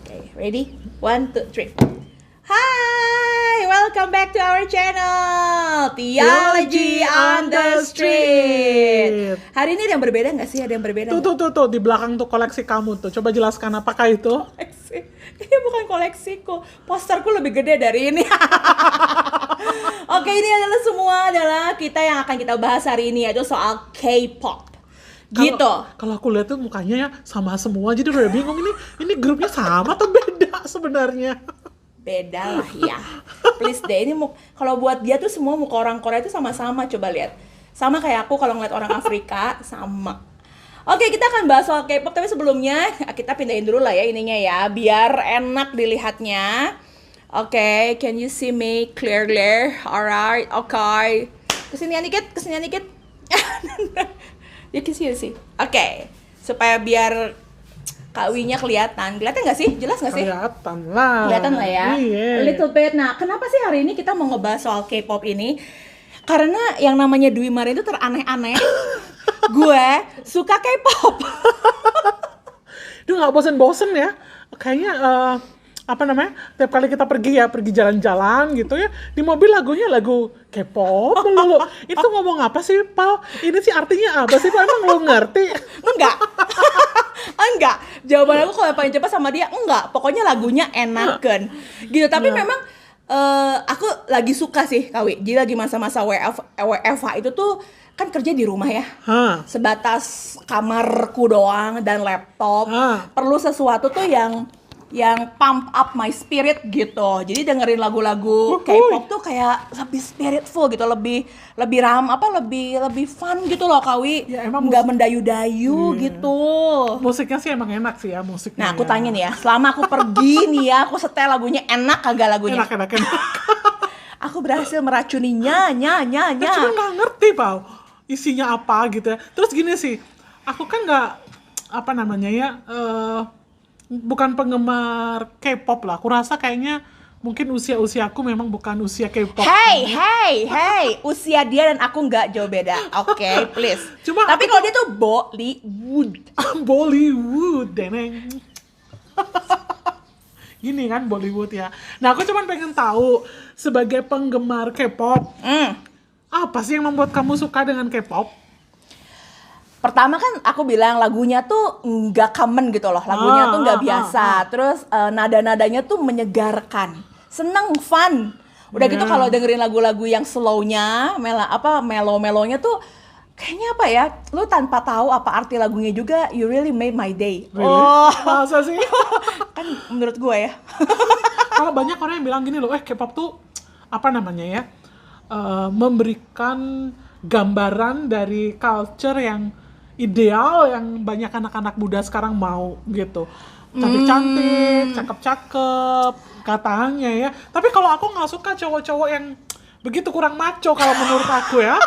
Okay, ready? 1, 2, 3. Hi, welcome back to our channel Theology on the Street. Hari ini ada yang berbeda nggak sih? Ada yang berbeda? Tuh, di belakang tuh koleksi kamu tuh. Coba jelaskan apakah itu? Koleksi? Ini bukan koleksiku. Posterku lebih gede dari ini. Oke, ini adalah kita yang akan kita bahas hari ini, yaitu soal K-pop. Gitu. Kalau aku lihat tuh mukanya ya sama semua, jadi udah bingung ini grupnya sama atau beda sebenarnya. Beda lah ya. Please deh, ini kalau buat dia tuh semua muka orang Korea itu sama-sama, coba lihat. Sama kayak aku kalau ngeliat orang Afrika, sama. Oke, kita akan bahas soal K-pop, tapi sebelumnya kita pindahin dulu lah ya ininya ya, biar enak dilihatnya. Oke, can you see me clearly? Alright, okay. Kesinian dikit. You can see. Oke, supaya biar Kak Winya kelihatan nggak sih? Jelas nggak sih? Kelihatan lah Ya? Yeah. A little bit. Nah, kenapa sih hari ini kita mau ngebahas soal K-pop ini? Karena yang namanya Dwi Maria itu teraneh-aneh. Gue suka K-pop. Duh, nggak bosen-bosen ya. Kayaknya tiap kali kita pergi jalan-jalan gitu ya, di mobil lagunya lagu K-pop melulu. Itu ngomong apa sih, Pal? Ini sih artinya apa sih, Pal? Emang lo ngerti? Enggak. Jawaban aku kalau paling cepat sama dia, enggak. Pokoknya lagunya enakan. Gitu, tapi memang aku lagi suka sih, Kawi. Jadi lagi masa-masa WFH itu tuh kan kerja di rumah ya. Sebatas kamarku doang dan laptop. Perlu sesuatu tuh yang pump up my spirit gitu. Jadi dengerin lagu-lagu K-pop tuh kayak lebih spiritful gitu, lebih fun gitu loh, Kawi. Ya, emang nggak mendayu-dayu gitu. Musiknya sih emang enak sih ya musiknya. Nah, aku tanya nih ya, selama aku pergi nih ya, aku setel lagunya enak kagak lagunya? Enak. Aku berhasil meracuninya, Cuma nggak ngerti, Pau, isinya apa gitu ya. Terus gini sih, aku kan nggak bukan penggemar K-pop lah. Aku rasa kayaknya mungkin usiaku memang bukan usia K-pop. Hey, usia dia dan aku nggak jauh beda. Oke, please. Tapi kalau dia tuh Bollywood, deneng. Gini kan Bollywood ya. Nah, aku cuma pengen tahu sebagai penggemar K-pop, apa sih yang membuat kamu suka dengan K-pop? Pertama kan aku bilang lagunya tuh nggak common gitu loh, lagunya tuh nggak biasa. Terus nada-nadanya tuh menyegarkan, seneng, fun. Udah gitu kalau dengerin lagu-lagu yang slownya, melo-melonya tuh kayaknya apa ya, lu tanpa tahu apa arti lagunya juga, you really made my day. Really? Masa sih? Kan menurut gue ya. Kalau banyak orang yang bilang gini loh, K-pop tuh memberikan gambaran dari culture yang ideal yang banyak anak-anak muda sekarang mau gitu. Cantik-cantik, cakep-cakep, katanya ya. Tapi kalau aku nggak suka cowok-cowok yang begitu kurang maco kalau menurut aku ya.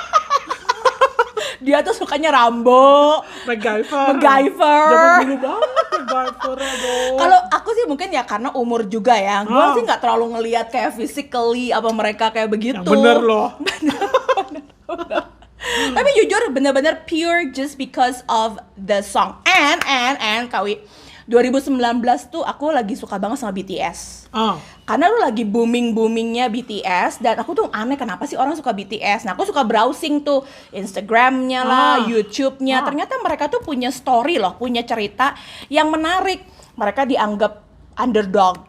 Dia tuh sukanya Rambo, MacGyver. Zaman dulu banget MacGyver, aduh. Kalau aku sih mungkin ya karena umur juga ya. Gue sih nggak terlalu ngelihat kayak physically apa mereka kayak begitu. Yang bener loh. Bener. Tapi jujur bener-bener pure just because of the song. And Kawi, 2019 tuh aku lagi suka banget sama BTS. Karena lu lagi boomingnya BTS, dan aku tuh aneh kenapa sih orang suka BTS. Nah, aku suka browsing tuh Instagramnya lah, YouTube-nya. Ternyata mereka tuh punya story loh, punya cerita yang menarik. Mereka dianggap underdog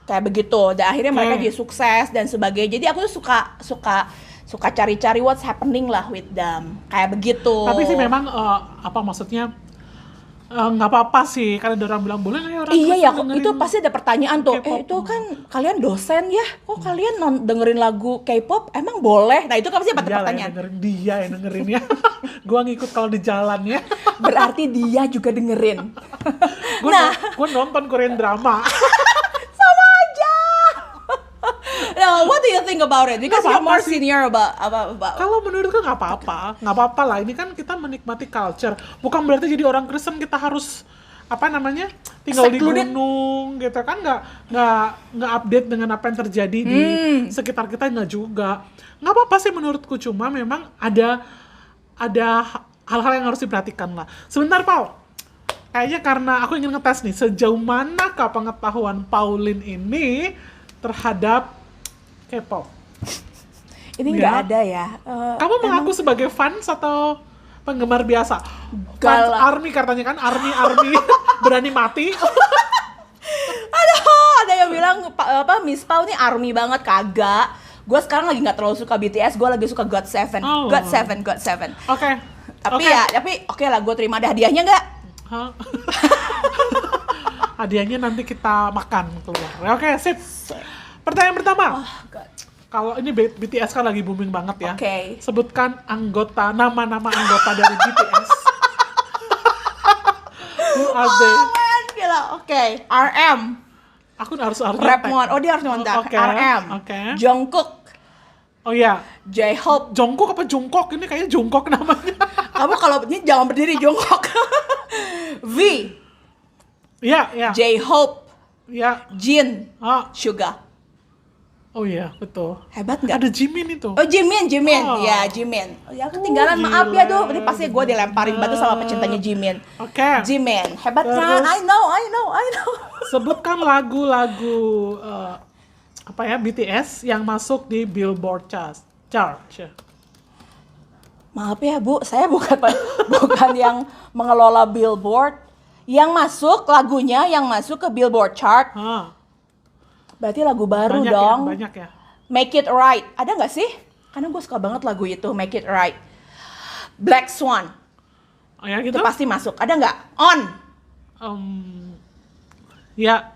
kayak begitu. Dan akhirnya mereka jadi sukses dan sebagainya. Jadi aku tuh suka cari-cari what's happening lah with them, kayak begitu. Tapi sih memang nggak apa-apa sih kalau ada orang bilang boleh nggak ya orang. Iya ya, itu pasti ada pertanyaan tuh. Itu kan kalian dosen ya, kok kalian dengerin lagu K-pop emang boleh? Nah itu kan pasti ada pertanyaan. Dia yang dengerin ya. Gua ngikut kalau di jalan ya. Berarti dia juga dengerin. Gua nonton Korean drama. Now, what do you think about it? Because you're more senior about. Kalau menurutku nggak apa-apa lah. Ini kan kita menikmati culture. Bukan berarti jadi orang Kristen kita harus tinggal di gunung gitu kan, nggak update dengan apa yang terjadi di sekitar kita, nggak juga. Nggak apa-apa sih menurutku, cuma memang ada hal-hal yang harus diperhatikan lah. Sebentar, Pau. Kayaknya karena aku ingin ngetes nih, sejauh manakah pengetahuan Pauline ini terhadap K-pop? Ini nggak ada ya. Kamu mengaku sebagai fans atau penggemar biasa? Fans Galak. army katanya kan, army berani mati. Aduh, ada yang bilang Miss Pau nih army banget, kagak. Gue sekarang lagi nggak terlalu suka BTS, gue lagi suka GOT7. Oh. GOT7. Oke. Tapi oke lah, gue terima. Ada hadiahnya nggak? Hah? Hadiahnya nanti kita makan keluar. Oke, sip. Pertanyaan pertama. Oh, God. Kalau ini BTS kan lagi booming banget ya. Oke. Sebutkan nama-nama anggota dari BTS. Who are they? Oh man, gila. Oke. RM. Aku harus Rapmon. Oh, dia harus nyontek. Oke. RM. Oke. Jungkook. Oh iya. J-Hope. Jungkook apa Jungkook? Ini kayaknya Jungkook namanya. Kamu kalau ini jangan berdiri, Jungkook. V. Iya. J-Hope. Iya. Jin. Ah. Suga. Oh iya, betul. Hebat nggak? Ada Jimin itu. Oh, Jimin. Oh. Ya, Jimin. Oh, ya, ketinggalan. Maaf ya, gila. Ini pasti gue dilemparin batu sama pecintanya Jimin. Oke. Jimin. Hebat kan? Terus- I know. Sebutkan lagu-lagu BTS yang masuk di Billboard chart. Maaf ya, Bu. Saya bukan yang mengelola Billboard. Yang masuk lagunya yang masuk ke Billboard chart. Berarti lagu baru Banyak dong. ya, banyak ya. Make It Right. Ada nggak sih? Karena gue suka banget lagu itu, Make It Right. Black Swan. Oh ya gitu? Itu pasti masuk. Ada nggak? On. Ya.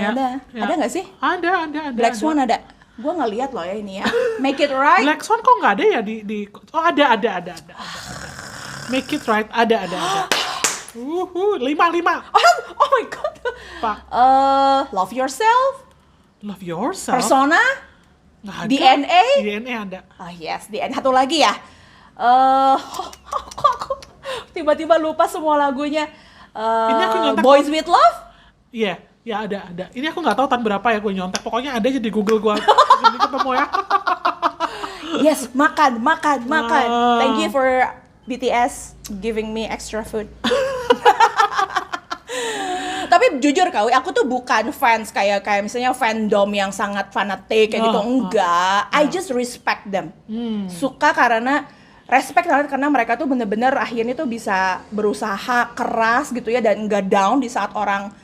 Ya. Ada nggak sih? Ada. Black Swan ada. Gue nggak lihat loh ya ini ya. Make It Right. Black Swan kok nggak ada ya di Oh ada. Make It Right ada. 5. Oh my god. Pak. Love Yourself. Love Yourself. Persona. Nggak ada. DNA? DNA ada. Ah yes, DNA. Satu lagi ya. Kok aku tiba-tiba lupa semua lagunya. Ini aku nyontek. Boys with Love. Iya, ya ada. Ini aku nggak tahu tahun berapa ya gue nyontek. Pokoknya ada aja di Google gue. Ini ketemu ya. Yes, makan. Thank you for BTS giving me extra food. Tapi jujur Kawi, aku tuh bukan fans kayak misalnya fandom yang sangat fanatik kayak gitu, enggak. I just respect them. Suka karena respect karena mereka tuh bener-bener akhirnya tuh bisa berusaha keras gitu ya, dan enggak down di saat orang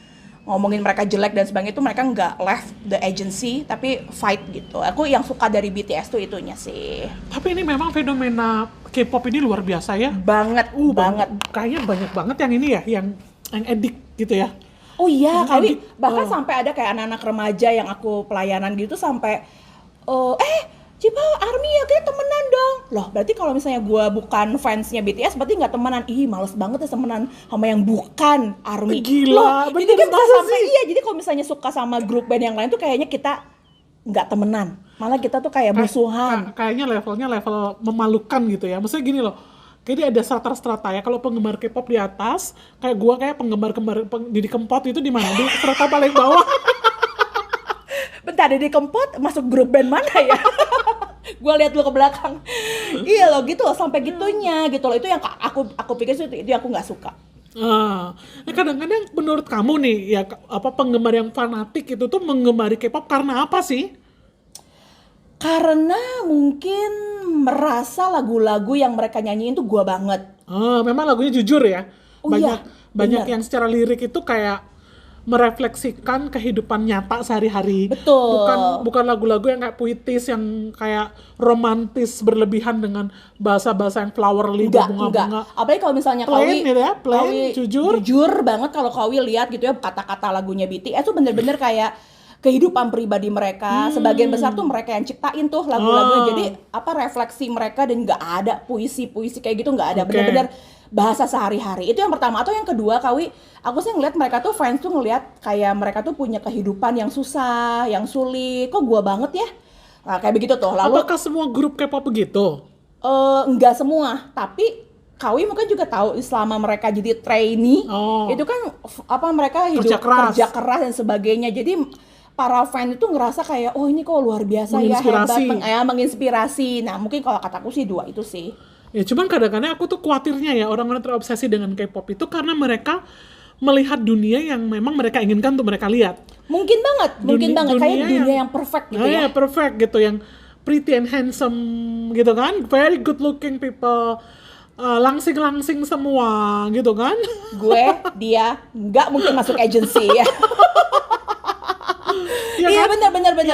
ngomongin mereka jelek dan sebagainya, itu mereka nggak left the agency tapi fight gitu. Aku yang suka dari BTS tuh itunya sih. Tapi ini memang fenomena K-pop ini luar biasa ya. Banget. Kayaknya banyak banget yang ini ya, yang edik gitu ya. Oh iya, Yang kali edik. bahkan sampai ada kayak anak-anak remaja yang aku pelayanan gitu sampai Cipa ARMY ya kayak temenan dong. Loh, berarti kalau misalnya gue bukan fansnya BTS berarti nggak temenan. Ih, males banget ya temenan sama yang bukan ARMY. Gila, loh, jadi bener kan bisa masa sampai sih? iya, jadi kalau misalnya suka sama grup band yang lain tuh kayaknya kita nggak temenan. Malah kita tuh kayak musuhan. Kayaknya levelnya level memalukan gitu ya. Maksudnya gini loh. Jadi ada strata-strata ya. Kalau penggemar K-pop di atas, kayak gua kayak penggemar Didi Kempot itu di mana? Di strata paling bawah. Bentar, Didi Kempot masuk grup band mana ya? Gue lihat dulu ke belakang. Iya loh, gitu loh, sampai gitunya gitu loh. Itu yang aku pikir itu yang aku nggak suka. Kadang-kadang menurut kamu nih ya, penggemar yang fanatik itu tuh menggemari K-pop karena apa sih? Karena mungkin merasa lagu-lagu yang mereka nyanyiin tuh gua banget. Memang lagunya jujur ya. Oh banyak bener. yang secara lirik itu kayak merefleksikan kehidupan nyata sehari-hari. Betul. Bukan lagu-lagu yang kayak puitis, yang kayak romantis berlebihan dengan bahasa-bahasa yang flowery, bunga-bunga. Apalagi kalau misalnya Plain gitu ya, plain, jujur. Jujur banget kalau Kawi lihat gitu ya kata-kata lagunya BTS tuh bener-bener kayak kehidupan pribadi mereka. Sebagian besar tuh mereka yang ciptain tuh lagu-lagunya. Jadi refleksi mereka, dan nggak ada puisi-puisi kayak gitu, nggak ada. Bener-bener bahasa sehari-hari. Itu yang pertama. Atau yang kedua, Kawi, aku sih ngeliat mereka tuh fans tuh ngeliat kayak mereka tuh punya kehidupan yang susah, yang sulit. Kok gua banget ya? Nah, kayak begitu tuh. Lalu Apakah semua grup K-pop begitu? enggak semua, tapi Kawi mungkin juga tahu selama mereka jadi trainee, itu kan mereka hidup kerja keras dan sebagainya. Jadi para fan itu ngerasa kayak, oh ini kok luar biasa ya, hebat, menginspirasi. Nah mungkin kalau kataku sih dua itu sih. Ya cuman kadang-kadang aku tuh khawatirnya ya orang-orang terobsesi dengan K-pop itu karena mereka melihat dunia yang memang mereka inginkan untuk mereka lihat. Mungkin banget kayak dunia yang perfect gitu ya. Perfect gitu, yang pretty and handsome gitu kan, very good looking people, langsing-langsing semua gitu kan. Dia nggak mungkin masuk agency ya. Iya kan?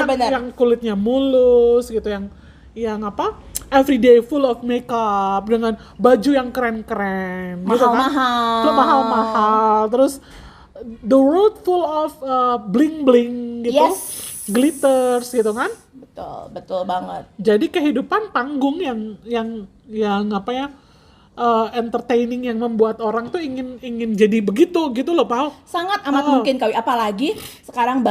benar. Yang kulitnya mulus gitu, yang apa? Everyday full of makeup dengan baju yang keren-keren, gitu kan? Mahal-mahal. Terus the world full of bling-bling gitu, glitters gitu kan? Betul banget. Jadi kehidupan panggung yang apa ya? Entertaining yang membuat orang tuh ingin jadi begitu gitu loh, Pau. Sangat amat mungkin kali, apalagi sekarang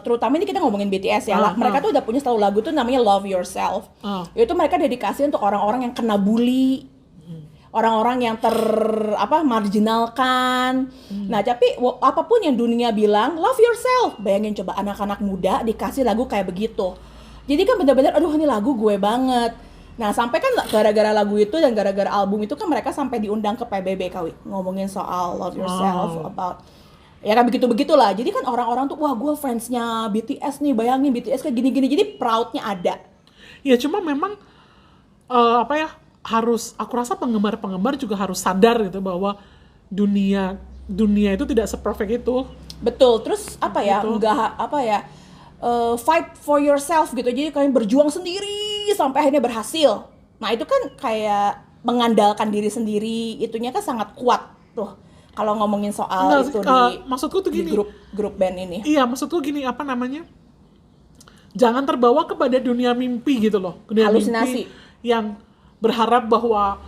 terutama ini kita ngomongin BTS ya. Mereka tuh udah punya satu lagu tuh namanya Love Yourself. Itu mereka dedikasi untuk orang-orang yang kena bully, orang-orang yang marginalkan. Nah, tapi apapun yang dunia bilang love yourself, bayangin coba anak-anak muda dikasih lagu kayak begitu. Jadi kan benar-benar aduh ini lagu gue banget. Nah, sampai kan gara-gara lagu itu dan gara-gara album itu kan mereka sampai diundang ke PBB ngomongin soal love yourself, about ya kan begitu-begitulah. Jadi kan orang-orang tuh wah gue fansnya BTS nih, bayangin BTS kayak gini-gini, jadi proudnya ada. Ya cuma memang aku rasa penggemar juga harus sadar gitu bahwa dunia itu tidak se-perfect itu. Betul. Terus fight for yourself gitu. Jadi kalian berjuang sendiri sampai akhirnya berhasil. Nah, itu kan kayak mengandalkan diri sendiri, itunya kan sangat kuat tuh. Kalau ngomongin soal maksudku tuh gini, di grup band ini. Iya, maksudku gini, jangan terbawa kepada dunia mimpi gitu loh. Dunia halusinasi mimpi yang berharap bahwa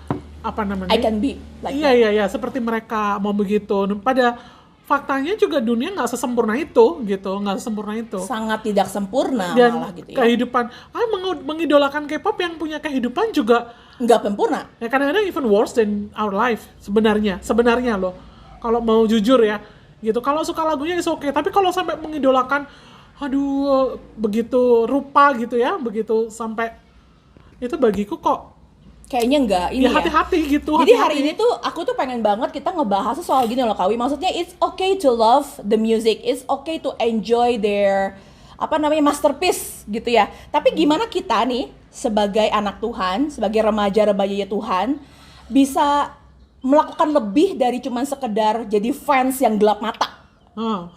I can be like iya, seperti mereka mau begitu. Pada faktanya juga dunia nggak sesempurna itu gitu, sangat tidak sempurna. Dan malah gitu ya. Kehidupan mengidolakan K-pop yang punya kehidupan juga nggak sempurna ya, kadang-kadang even worse than our life sebenarnya loh, kalau mau jujur ya gitu. Kalau suka lagunya is okay, tapi kalau sampai mengidolakan begitu rupa gitu ya, begitu sampai itu bagiku kok kayaknya enggak ini ya hati-hati gitu. Jadi hari ini tuh aku tuh pengen banget kita ngebahas soal gini loh Kawi. Maksudnya it's okay to love the music, it's okay to enjoy their masterpiece gitu ya. Tapi gimana kita nih sebagai anak Tuhan, sebagai remaja-remaja Tuhan bisa melakukan lebih dari cuman sekedar jadi fans yang gelap mata.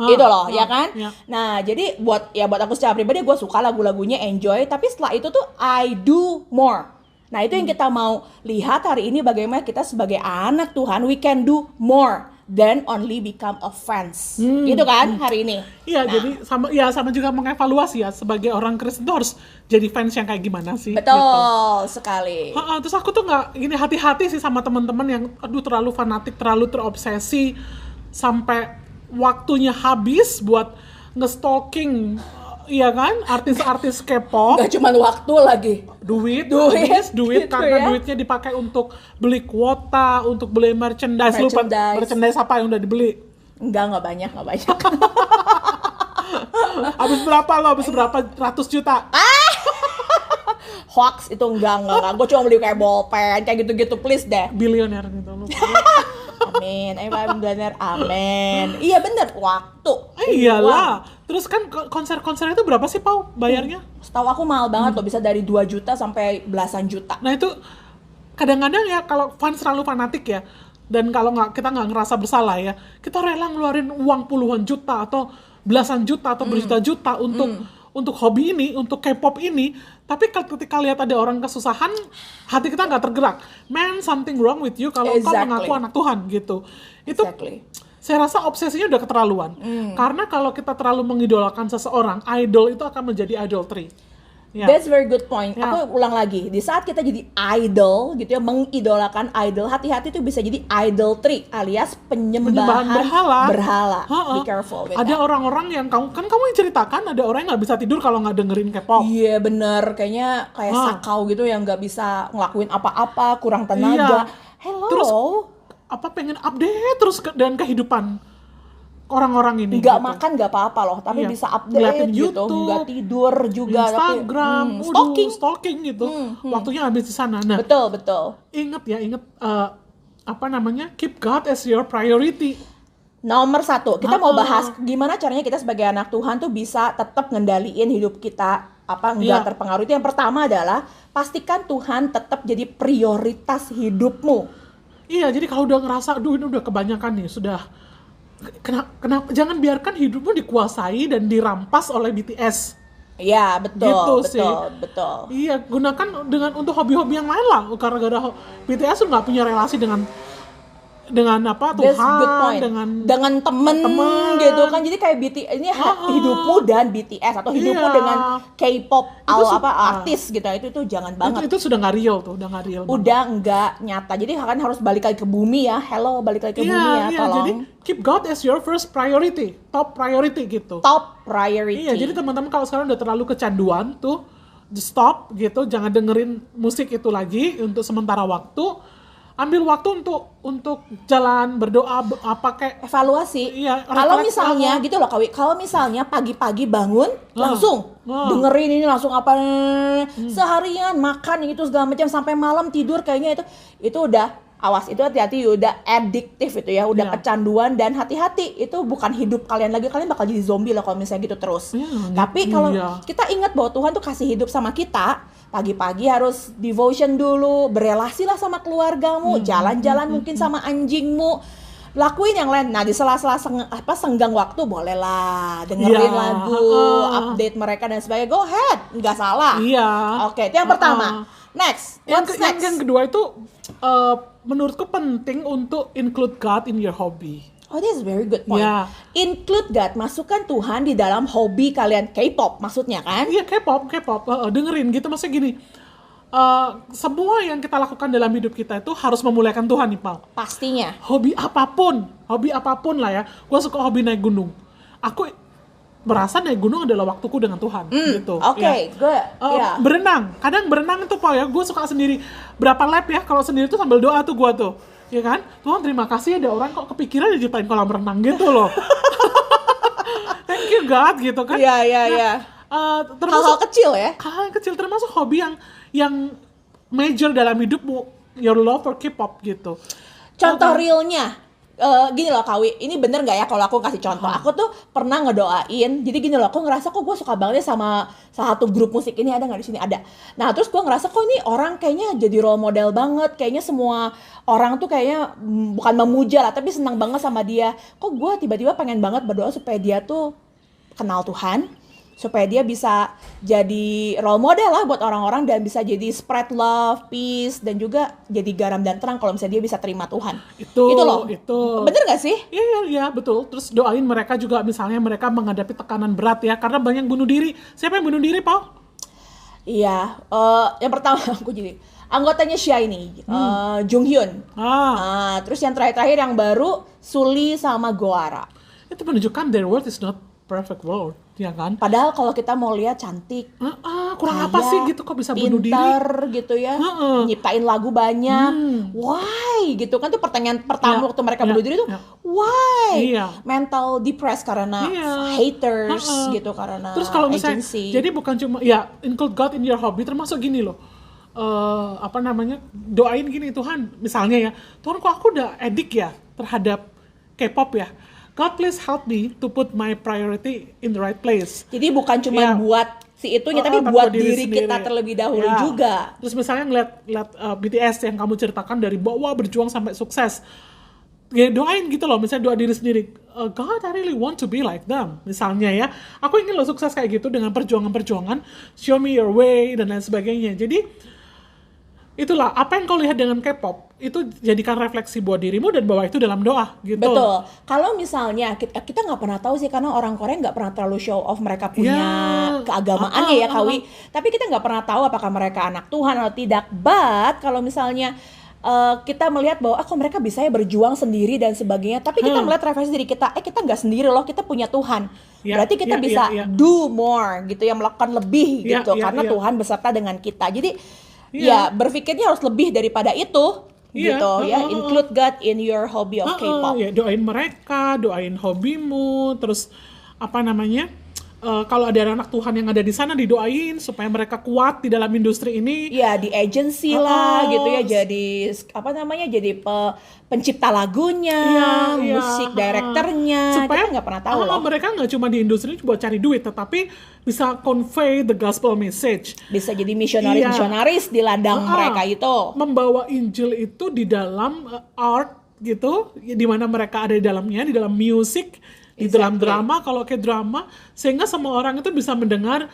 Gitu loh, ya kan? Ya. Nah, jadi buat aku secara pribadi gue suka lagu-lagunya, enjoy, tapi setelah itu tuh I do more. Nah, itu yang kita mau lihat hari ini, bagaimana kita sebagai anak Tuhan, we can do more than only become a fans. Gitu kan hari ini. Iya, jadi sama juga mengevaluasi ya, sebagai orang Kristen tuh harus jadi fans yang kayak gimana sih. Betul gitu. Sekali. Terus aku tuh hati-hati sih sama teman-teman yang terlalu fanatik, terlalu terobsesi sampai waktunya habis buat nge-stalking. Iya kan, artis-artis K-pop. Gak cuma waktu lagi, duit gitu karena ya? Duitnya dipakai untuk beli kuota, untuk beli merchandise. Lupa merchandise apa yang udah dibeli? Enggak banyak. Habis berapa ratus juta? Hoax itu enggak. Gue cuma beli kayak bolpen, kayak gitu-gitu, please deh. Bilioner gitu. Amin, bener, amin. Iya bener, waktu. Iyalah. Terus kan konser-konser itu berapa sih, Pau, bayarnya? Setahu aku mahal banget loh, bisa dari 2 juta sampai belasan juta. Nah itu kadang-kadang ya kalau fans terlalu fanatik ya, dan kalau kita nggak ngerasa bersalah ya, kita rela ngeluarin uang puluhan juta atau belasan juta atau berjuta-juta untuk hobi ini, untuk K-pop ini. Tapi ketika lihat ada orang kesusahan, hati kita nggak tergerak. Man, something wrong with you kalau kau mengaku anak Tuhan gitu. Itu saya rasa obsesinya udah keterlaluan. Karena kalau kita terlalu mengidolakan seseorang, idol itu akan menjadi idolatry. Yeah. That's very good point. Yeah. Aku ulang lagi, di saat kita jadi idol gitu ya, mengidolakan idol, hati-hati tuh bisa jadi idolatry alias penyembahan berhala. Be careful with that. Ada orang-orang yang kamu ceritakan, ada orang yang nggak bisa tidur kalau nggak dengerin K-pop. Iya bener, kayak sakau gitu yang nggak bisa ngelakuin apa-apa, kurang tenaga. Hello. Terus pengen update terus dan kehidupan orang-orang ini. Nggak gitu. makan nggak apa-apa loh, tapi Iya. bisa Ngeliatin update gitu, YouTube, nggak tidur juga, Instagram, tapi stalking gitu. Waktunya habis di sana. Nah, betul. inget apa namanya? Keep God as your priority. Nomor 1, kita mau bahas gimana caranya kita sebagai anak Tuhan tuh bisa tetap ngendaliin hidup kita enggak terpengaruh. Itu yang pertama adalah pastikan Tuhan tetap jadi prioritas hidupmu. Iya, jadi kalau udah ngerasa, aduh ini udah kebanyakan nih, sudah kenapa jangan biarkan hidupmu dikuasai dan dirampas oleh BTS. Iya, betul, Gitu sih. betul. Iya, gunakan untuk hobi-hobi yang lain lah. Karena gara BTS tuh nggak punya relasi dengan apa That's good Tuhan, point. Dengan temen gitu kan. Jadi kayak BTS ini hidupmu dan BTS atau hidupmu dengan K-pop artis gitu. Itu jangan banget. Itu sudah nggak real tuh, udah nggak real. Udah nggak nyata. Jadi kan harus balik lagi ke bumi ya. Hello, balik lagi ke bumi ya, tolong. Jadi keep God as your first priority, top priority gitu. Top priority. Iya, jadi teman-teman kalau sekarang udah terlalu kecanduan tuh, stop gitu, jangan dengerin musik itu lagi untuk sementara waktu. Ambil waktu untuk jalan, berdoa, kayak evaluasi. Iya, kalau misalnya gitu loh Kawi, kalau misalnya pagi-pagi bangun langsung dengerin ini langsung seharian makan itu segala macam sampai malam tidur kayaknya itu udah awas, itu hati-hati, udah addiktif itu ya, udah kecanduan, dan hati-hati itu bukan hidup kalian lagi, kalian bakal jadi zombie loh kalau misalnya gitu terus. Tapi kalau kita ingat bahwa Tuhan tuh kasih hidup sama kita, pagi-pagi harus devotion dulu, berelasi lah sama keluargamu, jalan-jalan mungkin sama anjingmu, lakuin yang lain. Nah di sela-sela senggang waktu bolehlah dengerin lagu, update mereka dan sebagainya, go ahead, nggak salah. Oke, itu yang pertama. Next, what's next? Yang kedua itu menurutku penting untuk include God in your hobby. Oh, this is very good point. Include God, masukkan Tuhan di dalam hobi kalian. K-pop maksudnya kan? Iya, K-pop, dengerin gitu. Maksudnya gini, semua yang kita lakukan dalam hidup kita itu harus memuliakan Tuhan nih, Pal. Pastinya. Hobi apapun lah ya. Gue suka hobi naik gunung. Aku merasa naik gunung adalah waktuku dengan Tuhan gitu. Oke, good. Berenang, kadang berenang itu Pak ya, gue suka sendiri. Berapa lap ya, kalau sendiri tuh sambil doa tuh gue tuh, ya kan? Tuhan terima kasih ada orang kok kepikiran diciptain kolam renang gitu loh. Thank you God gitu kan? Iya. Hal-hal kecil ya? Hal kecil termasuk hobi yang major dalam hidupmu, your love for K-pop gitu. Contoh realnya. Gini loh Kawi, ini bener gak ya kalau aku kasih contoh? Aku tuh pernah ngedoain, jadi gini loh, aku ngerasa kok gue suka banget sama salah satu grup musik ini, ada gak di sini? Ada. Nah terus gue ngerasa kok ini orang kayaknya jadi role model banget, kayaknya semua orang tuh kayaknya bukan memuja lah, tapi senang banget sama dia. Kok gue tiba-tiba pengen banget berdoa supaya dia tuh kenal Tuhan, supaya dia bisa jadi role model lah buat orang-orang dan bisa jadi spread love, peace, dan juga jadi garam dan terang kalau misalnya dia bisa terima Tuhan. Itu loh. Bener gak sih? Iya, betul. Terus doain mereka juga, misalnya mereka menghadapi tekanan berat ya, karena banyak bunuh diri. Siapa yang bunuh diri, Paul? Iya, yang pertama aku jadi anggotanya SHINee, Jung Hyun. Terus yang terakhir yang baru Sulli sama Goara. Itu menunjukkan their world is not perfect world, ya kan? Padahal kalau kita mau lihat cantik, kurang apa sih gitu kok bisa bunuh diri? Pintar gitu ya, nyiptain lagu banyak. Why? Gitu kan tuh pertanyaan pertama waktu mereka bunuh diri tuh, why? Mental depressed karena haters gitu, karena terus kalau misalnya, agency. jadi bukan cuma include God in your hobby, termasuk gini loh. Doain gini, Tuhan, misalnya ya, Tuhan kok aku udah edik ya terhadap K-pop ya. God please help me to put my priority in the right place. Jadi bukan cuma buat si itunya, tapi buat diri kita terlebih dahulu juga. Terus misalnya ngeliat BTS yang kamu ceritakan dari bawah berjuang sampai sukses. Ya doain gitu loh, misalnya doa diri sendiri. God, I really want to be like them. Misalnya ya, aku ingin lo sukses kayak gitu dengan perjuangan-perjuangan, show me your way, dan lain sebagainya. Jadi itulah, apa yang kau lihat dengan K-pop itu jadikan refleksi buat dirimu dan bawa itu dalam doa gitu. Betul. Kalau misalnya kita nggak pernah tahu sih, karena orang Korea nggak pernah terlalu show off mereka punya keagamaannya ya Kawi. Tapi kita nggak pernah tahu apakah mereka anak Tuhan atau tidak. But kalau misalnya kita melihat bahwa kok mereka bisa ya berjuang sendiri dan sebagainya, tapi kita melihat refleksi diri kita, kita nggak sendiri loh, kita punya Tuhan. Berarti kita bisa do more gitu ya, melakukan lebih gitu, karena Tuhan beserta dengan kita. Jadi ya berpikirnya harus lebih daripada itu. gitu ya. Include God in your hobby of K-pop. Ya, doain mereka, doain hobimu, terus apa namanya? Kalau ada anak Tuhan yang ada di sana didoain supaya mereka kuat di dalam industri ini. Ya di agency lah gitu ya, jadi apa namanya, jadi pencipta lagunya, musik directornya, supaya kita nggak pernah tahu loh. Mereka nggak cuma di industri buat cari duit, tetapi bisa convey the gospel message. Bisa jadi misionaris di ladang mereka itu. Membawa Injil itu di dalam art gitu, di mana mereka ada di dalamnya, di dalam music. Di dalam drama, kalau kayak drama, sehingga semua orang itu bisa mendengar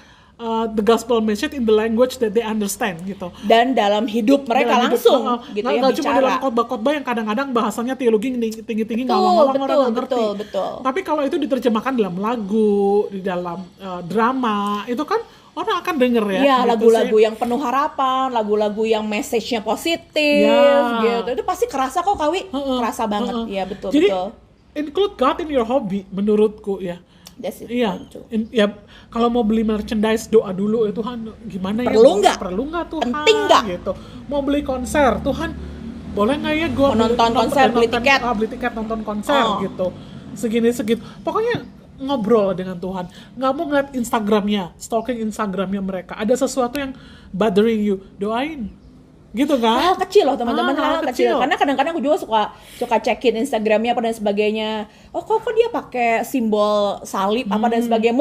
the gospel message in the language that they understand gitu. Dan dalam hidup mereka langsung gitu ya, nggak cuma dalam khotbah-khotbah yang kadang-kadang bahasanya teologi tinggi-tinggi, ngawang-ngawang orang nggak ngerti. Betul. Tapi kalau itu diterjemahkan dalam lagu, di dalam drama, itu kan orang akan denger ya. Iya, gitu lagu-lagu yang penuh harapan, lagu-lagu yang message-nya positif gitu. Itu pasti kerasa kok, Kawi. Kerasa banget. Iya, betul. Jadi, include God in your hobby, menurutku ya. Iya, ya kalau mau beli merchandise doa dulu ya Tuhan, gimana perlu ya? Perlu nggak Tuhan? Penting nggak? Gitu. Mau beli konser, Tuhan boleh nggak ya gue nonton konser, beli tiket nonton konser gitu. Segitu. Pokoknya ngobrol dengan Tuhan. Nggak mau ngeliat Instagramnya, stalking Instagramnya mereka. Ada sesuatu yang bothering you, doain. Gitu kan? Hal kecil loh teman-teman, hal kecil. Karena kadang-kadang aku juga suka cekin Instagramnya apa dan sebagainya. Oh kok dia pakai simbol salib apa dan sebagainya.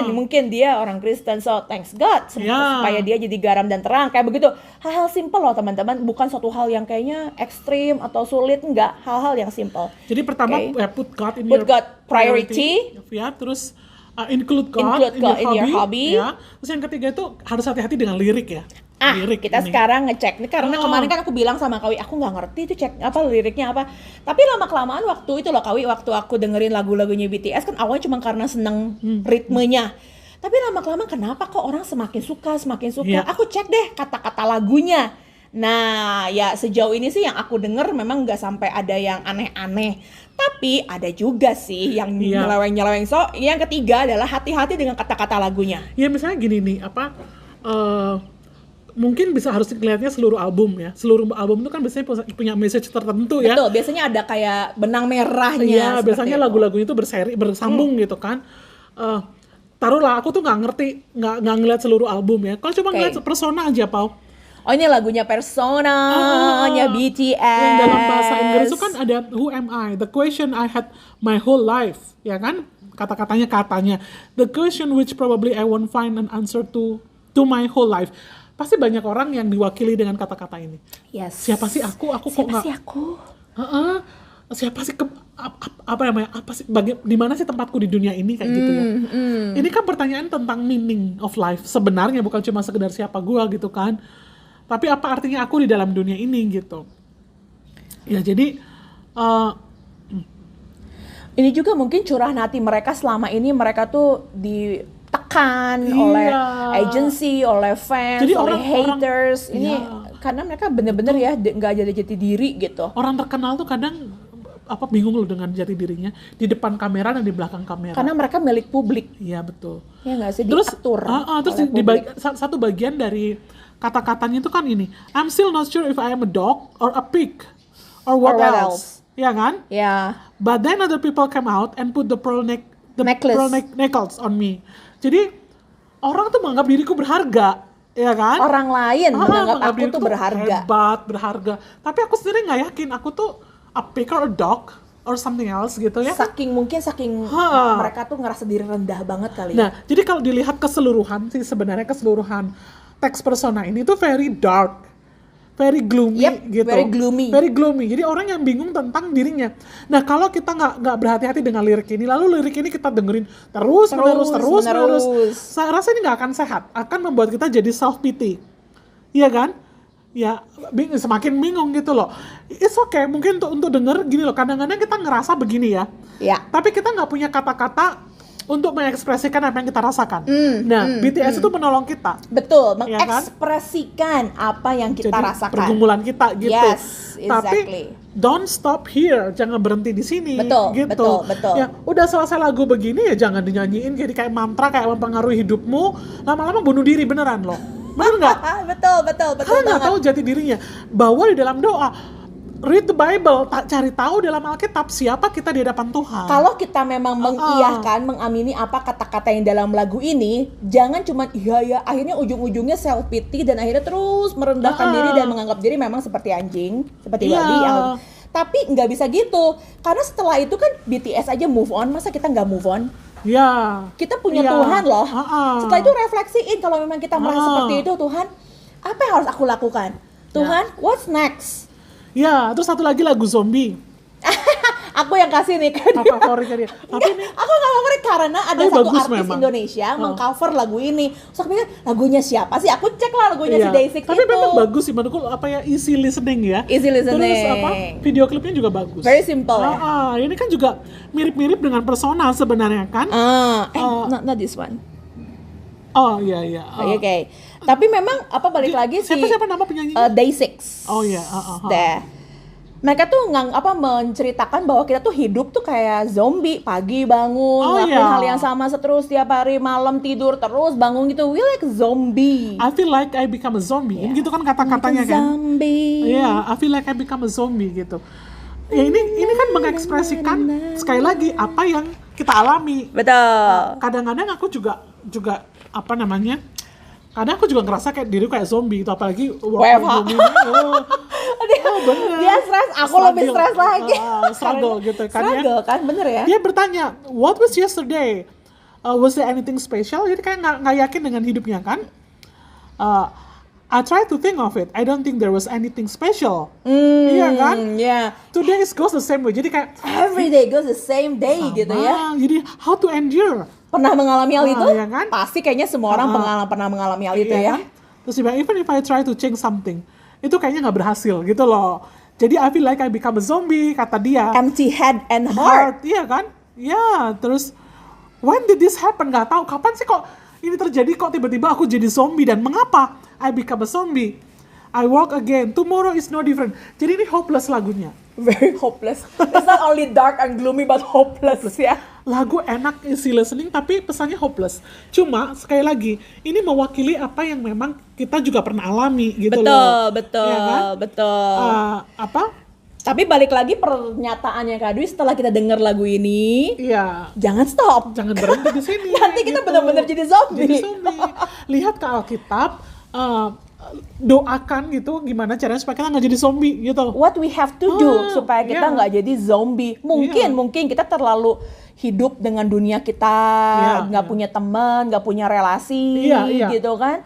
Mungkin dia orang Kristen, so thanks God supaya dia jadi garam dan terang kayak begitu. Hal-hal simple loh teman-teman, bukan suatu hal yang kayaknya ekstrim atau sulit, enggak. Hal-hal yang simple. Jadi pertama put God in your priority. Ya, terus include God in your hobby. Ya. Terus yang ketiga itu harus hati-hati dengan lirik ya. Lirik kita ini. Sekarang ngecek nih karena kemarin kan aku bilang sama Kawi, aku nggak ngerti itu cek apa liriknya apa. Tapi lama kelamaan waktu itu loh Kawi, waktu aku dengerin lagu-lagunya BTS kan awalnya cuma karena seneng ritmenya. Tapi lama kelamaan kenapa kok orang semakin suka. Aku cek deh kata-kata lagunya. Nah ya sejauh ini sih yang aku denger memang nggak sampai ada yang aneh-aneh. Tapi ada juga sih yang nyeleweng-nyeleweng. So yang ketiga adalah hati-hati dengan kata-kata lagunya. Ya misalnya gini nih mungkin bisa harus dilihatnya seluruh album ya. Seluruh album itu kan biasanya punya message tertentu ya. Betul, biasanya ada kayak benang merahnya. Iya, biasanya lagu-lagunya itu bersambung gitu kan. Taruhlah aku tuh nggak ngeliat seluruh album ya. Kalau cuma ngeliat Persona aja, Pau. Oh ini lagunya Persona-nya BTS. Yang dalam bahasa Inggris itu kan ada Who am I? The question I had my whole life, ya kan? Katanya. The question which probably I won't find an answer to my whole life. Pasti banyak orang yang diwakili dengan kata-kata ini. Yes. Siapa sih aku? Siapa sih aku? Siapa sih di mana sih tempatku di dunia ini kayak gitu ya. Ini kan pertanyaan tentang meaning of life sebenarnya, bukan cuma sekedar siapa gua gitu kan. Tapi apa artinya aku di dalam dunia ini gitu. Ya jadi ini juga mungkin curahan hati mereka selama ini, mereka tuh ditekan oleh agency, oleh fans, jadi oleh haters. Ini karena mereka bener-bener ya nggak jadi jati diri gitu. Orang terkenal tuh kadang bingung loh dengan jati dirinya di depan kamera dan di belakang kamera. Karena mereka milik publik. Iya betul. Ya nggak sih, diatur. Terus satu bagian dari kata-katanya itu kan ini, I'm still not sure if I am a dog or a pig or what else. Ya kan? Ya. But then other people came out and put the pearl necklace on me. Jadi orang tuh menganggap diriku berharga, ya kan? Orang lain menganggap aku tuh berharga. Hebat, berharga. Tapi aku sendiri nggak yakin aku tuh a pig or a dog or something else gitu ya. Saking mereka tuh ngerasa diri rendah banget kali. Nah, jadi kalau dilihat keseluruhan teks Persona ini tuh very dark, very gloomy gitu. Very gloomy. Jadi orang yang bingung tentang dirinya. Nah, kalau kita nggak berhati-hati dengan lirik ini, lalu lirik ini kita dengerin terus menerus. Saya rasa ini nggak akan sehat, akan membuat kita jadi self pity, iya kan? Ya, semakin bingung gitu loh. It's okay, mungkin untuk denger gini loh. Kadang-kadang kita ngerasa begini ya. Tapi kita nggak punya kata-kata untuk mengekspresikan apa yang kita rasakan. BTS itu menolong kita. Betul, mengekspresikan apa yang kita rasakan. Pergumulan kita gitu. Yes, exactly. Tapi don't stop here, jangan berhenti di sini. Betul. Ya, udah selesai lagu begini ya jangan dinyanyiin jadi kayak mantra, kayak mempengaruhi hidupmu. Lama-lama bunuh diri beneran loh. Bener nggak? betul Karena nggak tahu jati dirinya. Bahwa di dalam doa read the Bible, cari tahu dalam Alkitab siapa kita di hadapan Tuhan. Kalau kita memang mengiyahkan, mengamini apa kata-kata yang dalam lagu ini, jangan cuma iya, akhirnya ujung-ujungnya self pity dan akhirnya terus merendahkan diri dan menganggap diri memang seperti anjing, seperti babi. Tapi nggak bisa gitu, karena setelah itu kan BTS aja move on, masa kita nggak move on? Kita punya Tuhan loh. Setelah itu refleksiin, kalau memang kita merasa seperti itu, Tuhan, apa yang harus aku lakukan? Tuhan, what's next? Terus satu lagi lagu Zombie. Aku yang kasih nih kan. Favoritnya dia. Tapi nih, aku gak favorit karena ada satu artis memang Indonesia mengcover lagu ini. Terus aku pikir lagunya siapa sih? Aku cek lah lagunya si Day6 tapi itu. memang bagus sih menurutku, easy listening ya. Easy listening. Terus video klipnya juga bagus. Very simple ya. Ini kan juga mirip-mirip dengan Persona sebenarnya kan. Not this one. Iya. Oke. Tapi memang balik lagi siapa nama penyanyinya? Day6. Deh. Mereka tuh menceritakan bahwa kita tuh hidup tuh kayak zombie, pagi bangun, ngelakuin hal yang sama terus tiap hari, malam tidur terus, bangun gitu. We like zombie. I feel like I become a zombie. Gitu kan kata-katanya kan. Zombie. I feel like I become a zombie gitu. Ya ini kan mengekspresikan sekali lagi apa yang kita alami. Betul. Kadang-kadang aku juga kadang aku juga ngerasa kayak diri kayak zombie gitu, apalagi WFH. Dia stres, aku lebih stres lagi. Struggle gitu kan. Struggle kan, bener ya? Dia bertanya, what was yesterday? Was there anything special? Jadi kayak nggak yakin dengan hidupnya kan. I try to think of it. I don't think there was anything special. Iya kan? Today goes the same way. Jadi kayak every day goes the same day gitu ya. Jadi how to endure? Pernah mengalami hal itu? Ya kan? Pasti kayaknya semua orang pernah mengalami hal itu ya. Kan? Terus even if I try to change something, itu kayaknya nggak berhasil gitu loh. Jadi I feel like I become a zombie, kata dia. Empty head and heart. Iya kan? Terus when did this happen? Nggak tahu. Kapan sih kok ini terjadi, kok tiba-tiba aku jadi zombie, dan mengapa I become a zombie? I walk again. Tomorrow is no different. Jadi ini hopeless lagunya. Very hopeless. It's not only dark and gloomy but hopeless ya. Lagu enak, easy listening, tapi pesannya hopeless. Cuma sekali lagi, ini mewakili apa yang memang kita juga pernah alami gitu loh. Betul. Ya kan? Betul. Tapi balik lagi pernyataannya Kak Dwi, setelah kita dengar lagu ini, jangan stop. Jangan berhenti di sini. Nanti kita benar-benar jadi zombie. Lihat ke Alkitab, doakan gitu gimana caranya supaya kita nggak jadi zombie gitu. What we have to do supaya kita nggak jadi zombie. Mungkin kita terlalu hidup dengan dunia kita, nggak punya teman, nggak punya relasi, gitu kan.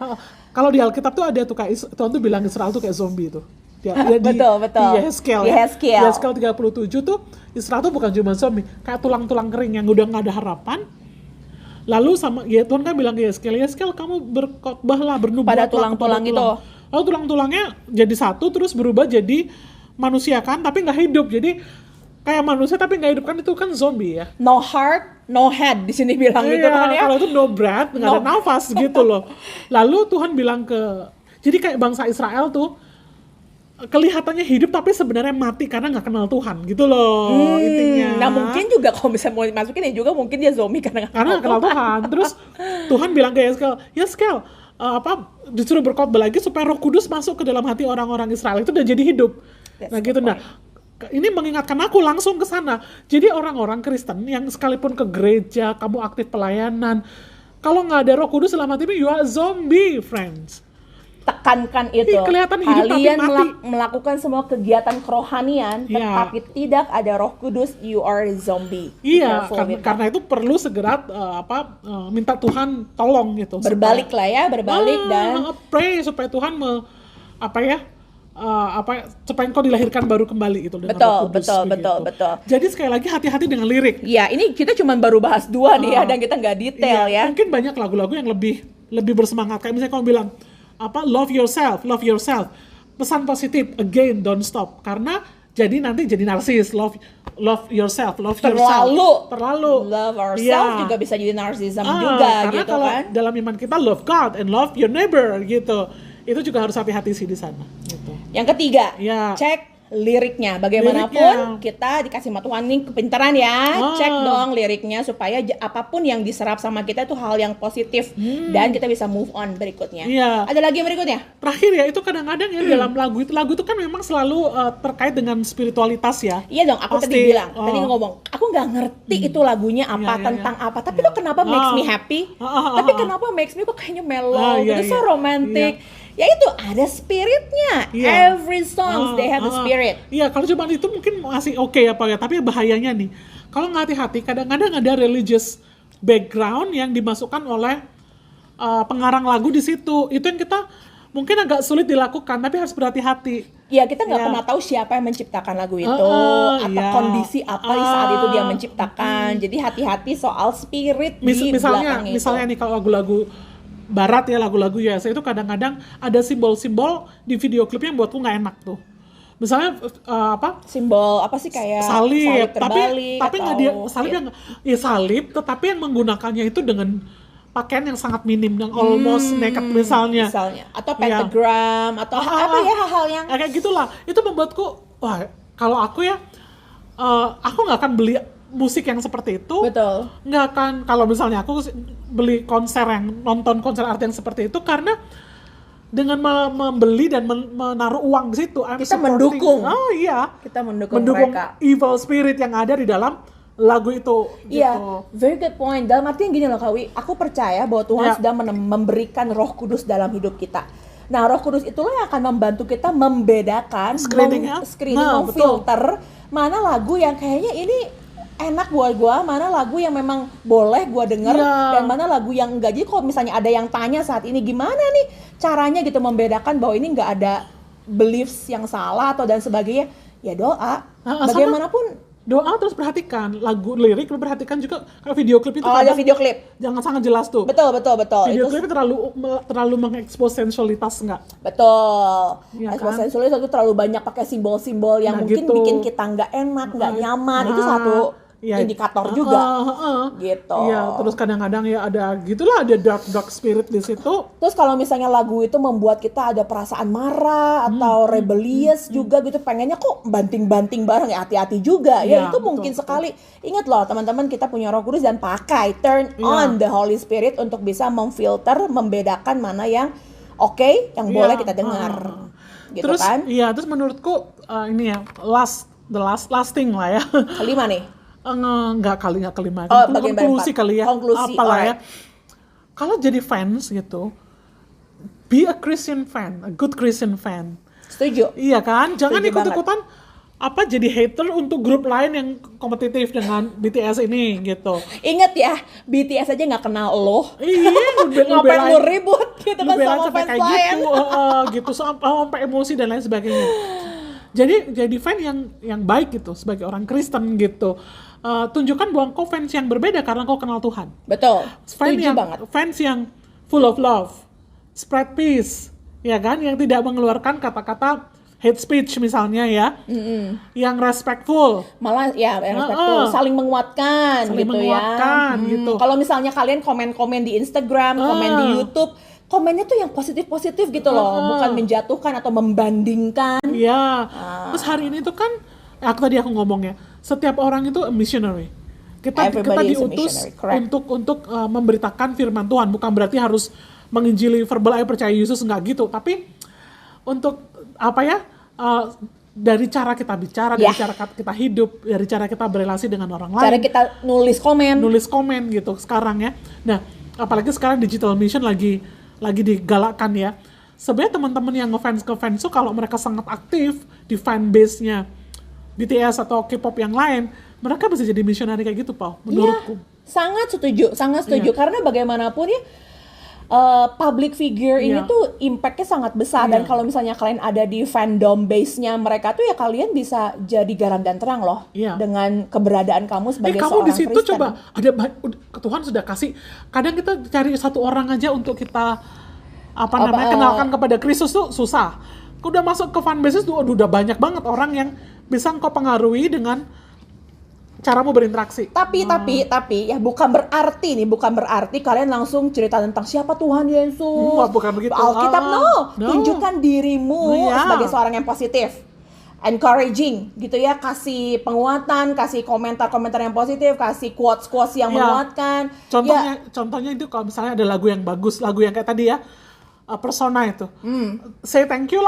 Kalau di Alkitab tuh ada tuh kayak Tuhan tuh bilang Israel tuh kayak zombie tuh. Betul. Di Yehezkiel 37 tuh Israel tuh bukan cuma zombie, kayak tulang-tulang kering yang udah nggak ada harapan. Lalu Tuhan kan bilang ke Yehezkiel, kamu berkhotbahlah, bernubuatlah pada tulang-tulang itu. Lalu tulang-tulangnya jadi satu, terus berubah jadi manusia kan, tapi nggak hidup. Jadi kayak manusia tapi nggak hidup kan, itu kan zombie ya. No heart, no head di sini bilang gitu kan ya. Kalau itu no breath, nggak ada nafas gitu loh. Lalu Tuhan bilang jadi kayak bangsa Israel tuh kelihatannya hidup tapi sebenarnya mati karena nggak kenal Tuhan gitu loh intinya. Nah mungkin juga kalau misalnya mau dimasukin ya juga mungkin dia zombie karena nggak kenal Tuhan. Terus Tuhan bilang ke Yehezkiel, disuruh berkhotbah lagi supaya Roh Kudus masuk ke dalam hati orang-orang Israel itu dan jadi hidup. Ini mengingatkan aku langsung ke sana. Jadi orang-orang Kristen yang sekalipun ke gereja, kamu aktif pelayanan, kalau nggak ada Roh Kudus dalam hatimu, you are zombie, friends. Tekankan itu. Kelihatan hidup kalian tapi mati. Melakukan semua kegiatan kerohanian, tetapi tidak ada Roh Kudus, you are a zombie. Karena itu perlu segera minta Tuhan tolong gitu. Berbalik dan pray supaya Tuhan supaya engkau dilahirkan baru kembali itu dengan Roh Kudus. Betul. Jadi sekali lagi hati-hati dengan lirik. Ya, ini kita cuma baru bahas 2 nih ya, dan kita nggak detail ya. Mungkin banyak lagu-lagu yang lebih bersemangat, kayak misalnya kamu bilang love yourself. Pesan positif, again, don't stop. Karena nanti jadi narsis. Love yourself. Terlalu. Love ourselves juga bisa jadi narsism juga karena gitu kalau kan. dalam iman kita love God and love your neighbor gitu. Itu juga harus hati-hati sih di sana gitu. Yang ketiga, check liriknya. Bagaimanapun kita dikasih sama Tuhan nih kepintaran ya. Cek dong liriknya supaya apapun yang diserap sama kita itu hal yang positif dan kita bisa move on berikutnya. Iya. Ada lagi yang berikutnya? Terakhir ya, itu kadang-kadang ya dalam lagu itu kan memang selalu terkait dengan spiritualitas ya. Iya dong, aku tadi bilang, tadi ngomong, aku nggak ngerti itu lagunya apa, tentang apa, tapi itu kenapa makes me happy, tapi kenapa makes me kok kayaknya mellow, gitu, so romantic. Ya itu ada spiritnya. Every songs they have a spirit. Iya, kalau cuma itu mungkin masih oke ya Pak ya, tapi bahayanya nih, kalau nggak hati-hati kadang-kadang ada religious background yang dimasukkan oleh pengarang lagu di situ. Itu yang kita mungkin agak sulit dilakukan, tapi harus berhati-hati. Ya, kita nggak pernah tahu siapa yang menciptakan lagu itu, apa kondisi apa di saat itu dia menciptakan. Jadi hati-hati soal spirit di belakang itu. Misalnya nih kalau lagu-lagu barat ya, lagu-lagu USA itu kadang-kadang ada simbol-simbol di video klipnya yang buatku nggak enak tuh. Misalnya simbol apa sih, kayak salib terbalik, tapi nggak dia salib yang salib, tetapi yang menggunakannya itu dengan pakaian yang sangat minim, yang almost naked misalnya, atau pentagram atau hal-hal yang kayak gitulah. Itu membuatku, wah, kalau aku ya aku nggak akan beli musik yang seperti itu. Betul. Nggak akan, kalau misalnya aku beli nonton konser art yang seperti itu, karena dengan membeli dan menaruh uang di situ, kita mendukung. Kita mendukung mereka. Evil spirit yang ada di dalam lagu itu. Iya, gitu. very good point. Dalam artian gini loh Kak Wi, aku percaya bahwa Tuhan sudah memberikan Roh Kudus dalam hidup kita. Nah, Roh Kudus itulah yang akan membantu kita membedakan, screening, memfilter mana lagu yang kayaknya ini enak buat gua, mana lagu yang memang boleh gua denger, dan mana lagu yang enggak. Jadi kalau misalnya ada yang tanya saat ini gimana nih caranya gitu membedakan bahwa ini enggak ada beliefs yang salah atau dan sebagainya, ya doa. Bagaimanapun doa, terus perhatikan lagu lirik, perhatikan juga kalau video klip itu ada video klip jangan sangat jelas tuh. Betul. Video klip terlalu mengekspos sensualitas enggak? Betul. Ekspos sensualitas itu terlalu banyak pakai simbol-simbol yang mungkin bikin kita nggak enak, nggak nyaman. Itu satu indikator juga. Gitu. Iya, terus kadang-kadang ya ada gitulah, ada dark spirit di situ. Terus kalau misalnya lagu itu membuat kita ada perasaan marah atau rebellious juga gitu, pengennya kok banting-banting barang, ya hati-hati juga. Ya itu mungkin sekali. Ingat loh teman-teman, kita punya Roh Kudus dan turn on the Holy Spirit untuk bisa memfilter, membedakan mana yang oke, yang boleh kita dengar. Gitu terus, kan? Iya, terus menurutku ini ya the last thing lah ya. Kelima nih. Nggak kelima. Konklusi kali ya. Apalah ya. Kalau jadi fans gitu, be a Christian fan, a good Christian fan. Setuju. Iya kan? Jangan ikut-ikutan jadi hater untuk grup lain yang kompetitif dengan BTS ini gitu. Ingat ya, BTS aja nggak kenal lo. Iya, ngapain lo ribut gitu kan sama fans lain. Gitu sampai emosi dan lain sebagainya. Jadi fan yang baik gitu sebagai orang Kristen gitu. Tunjukkan bahwa kau fans yang berbeda karena kau kenal Tuhan. Betul. Setuju banget. Fans yang full of love, spread peace, ya kan? Yang tidak mengeluarkan kata-kata hate speech misalnya ya. Yang respectful. Malah ya respectful, saling menguatkan gitu. Kalau misalnya kalian komen-komen di Instagram, komen di YouTube, komennya tuh yang positif-positif gitu loh, bukan menjatuhkan atau membandingkan. Iya. Terus hari ini tuh kan, aku ngomongnya, setiap orang itu a missionary. Kita diutus untuk memberitakan firman Tuhan, bukan berarti harus menginjili verbal ayo percaya Yesus, enggak gitu, tapi untuk dari cara kita bicara, dari cara kita hidup, dari cara kita berelasi dengan orang lain. Cara kita nulis komen gitu sekarang ya. Nah, apalagi sekarang digital mission lagi digalakkan ya. Sebenarnya teman-teman yang ngefans tuh kalau mereka sangat aktif di fanbase-nya BTS atau K-pop yang lain, mereka bisa jadi misionari kayak gitu, Paul, menurutku. Sangat setuju. Karena bagaimanapun ya, public figure ini tuh impact-nya sangat besar. Dan kalau misalnya kalian ada di fandom base-nya mereka tuh, ya kalian bisa jadi garam dan terang loh dengan keberadaan kamu sebagai seorang Kristen. Kamu di situ coba, Tuhan sudah kasih. Kadang kita cari satu orang aja untuk kita kenalkan kepada Kristus tuh susah. Udah masuk ke fanbase tuh udah banyak banget orang yang bisa engkau pengaruhi dengan caramu berinteraksi. Tapi ya bukan berarti kalian langsung cerita tentang siapa Tuhan Yesus. Bukan begitu. Alkitab tunjukkan dirimu sebagai seorang yang positif. encouraging gitu ya, kasih penguatan, kasih komentar-komentar yang positif, kasih quotes-quotes yang menguatkan. Contohnya itu kalau misalnya ada lagu yang bagus, lagu yang kayak tadi ya, Persona itu, say thank you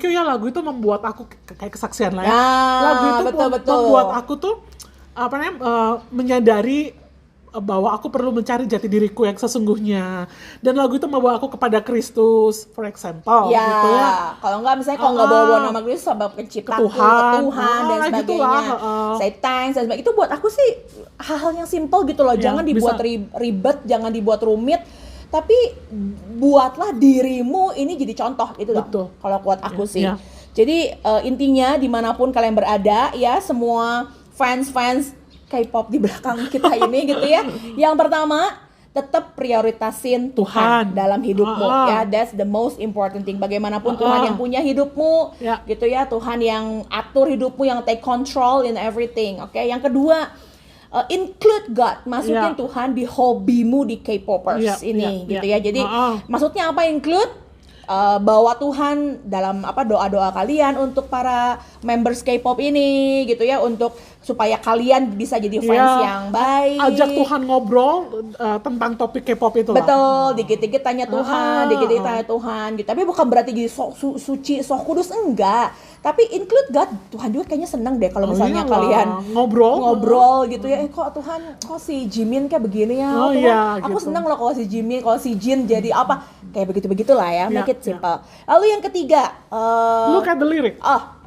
ya, lagu itu membuat aku kayak kesaksian lah ya. Lagu itu membuat aku tuh menyadari bahwa aku perlu mencari jati diriku yang sesungguhnya, dan lagu itu membawa aku kepada Kristus, for example, gitu ya. Kalau nggak bawa nama Kristus, sebab pencipta Tuhan dan sebagainya, say thanks dan sebagainya. Itu buat aku sih hal-hal yang simple gitu loh. Jangan dibuat ribet, jangan dibuat rumit, tapi buatlah dirimu ini jadi contoh gitu loh. Kalau buat aku sih. Jadi intinya dimanapun kalian berada ya, semua fans K-pop di belakang kita ini gitu ya. Yang pertama, tetap prioritasin Tuhan dalam hidupmu ya. That's the most important thing. Bagaimanapun Tuhan yang punya hidupmu gitu ya. Tuhan yang atur hidupmu, yang take control in everything. Oke. Yang kedua, include God, masukin Tuhan di hobimu di K-popers ini gitu ya. Jadi maksudnya apa include? Bawa Tuhan dalam doa-doa kalian untuk para members K-pop ini gitu ya, untuk supaya kalian bisa jadi fans yang baik. Ajak Tuhan ngobrol tentang topik K-pop itu lah. Betul, dikit-dikit tanya Tuhan, dikit-dikit tanya Tuhan gitu. Tapi bukan berarti jadi sok suci, sok kudus, enggak. Tapi include God. Tuhan juga kayaknya seneng deh kalau misalnya kalian ngobrol gitu ya. Kok Tuhan, kok si Jimin kayak begini ya? Tuhan, aku seneng loh kalau si Jimin, kalau si Jin jadi apa? Kayak begitu-begitulah ya. Make it simple. Lalu yang ketiga, look at the lyric.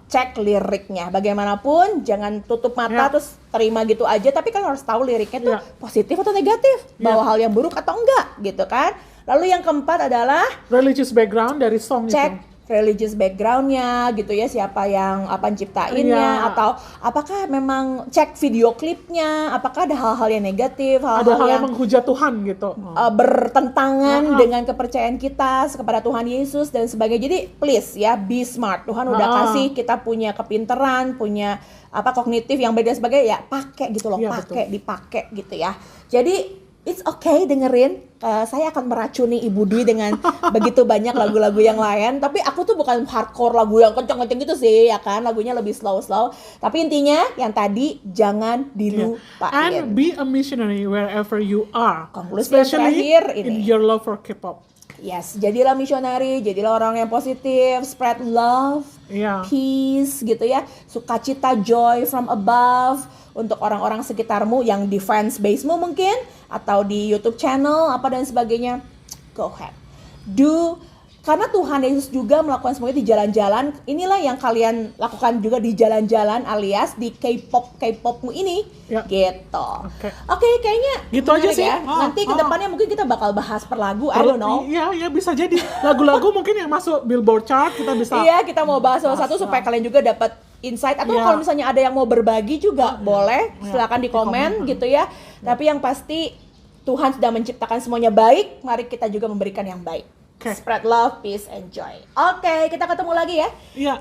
Cek liriknya. Bagaimanapun jangan tutup mata terus terima gitu aja, tapi kan harus tahu liriknya tuh positif atau negatif, bawa hal yang buruk atau enggak gitu kan. Lalu yang keempat adalah religious background dari song cek religious backgroundnya gitu ya, siapa yang ciptainnya, atau apakah memang cek video klipnya, apakah ada hal-hal yang negatif, hal-hal yang menghujat Tuhan gitu, bertentangan dengan kepercayaan kita kepada Tuhan Yesus dan sebagainya. Jadi please ya, be smart. Tuhan udah kasih kita punya kepintaran, punya kognitif yang beda sebagainya, ya pakai gitu loh, dipakai gitu ya. Jadi it's okay dengerin. Saya akan meracuni Ibu Dwi dengan begitu banyak lagu-lagu yang lain. Tapi aku tuh bukan hardcore lagu yang kenceng-kenceng gitu sih, ya kan. Lagunya lebih slow-slow. Tapi intinya yang tadi jangan dilupain. And be a missionary wherever you are. Konklusi especially in your love for K-pop. Yes, jadilah misionari, jadilah orang yang positif, spread love, peace gitu ya, sukacita, joy from above untuk orang-orang sekitarmu yang di fans base-mu mungkin, atau di YouTube channel dan sebagainya. Go ahead, karena Tuhan Yesus juga melakukan semuanya di jalan-jalan. Inilah yang kalian lakukan juga di jalan-jalan alias di K-popmu ini, gitu. Oke, kayaknya gitu aja sih. Ya. Nanti kedepannya mungkin kita bakal bahas per lagu. I don't know. Iya, bisa jadi lagu-lagu mungkin yang masuk Billboard chart kita bisa. Iya, kita mau bahas salah satu supaya kalian juga dapat insight. Atau kalau misalnya ada yang mau berbagi juga boleh, silakan di komen gitu ya. Tapi yang pasti Tuhan sudah menciptakan semuanya baik. Mari kita juga memberikan yang baik. Spread love, peace, and joy. Oke, kita ketemu lagi ya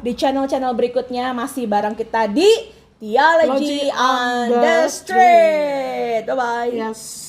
di channel-channel berikutnya. Masih bareng kita di Theology on the Street. Bye-bye. Yes.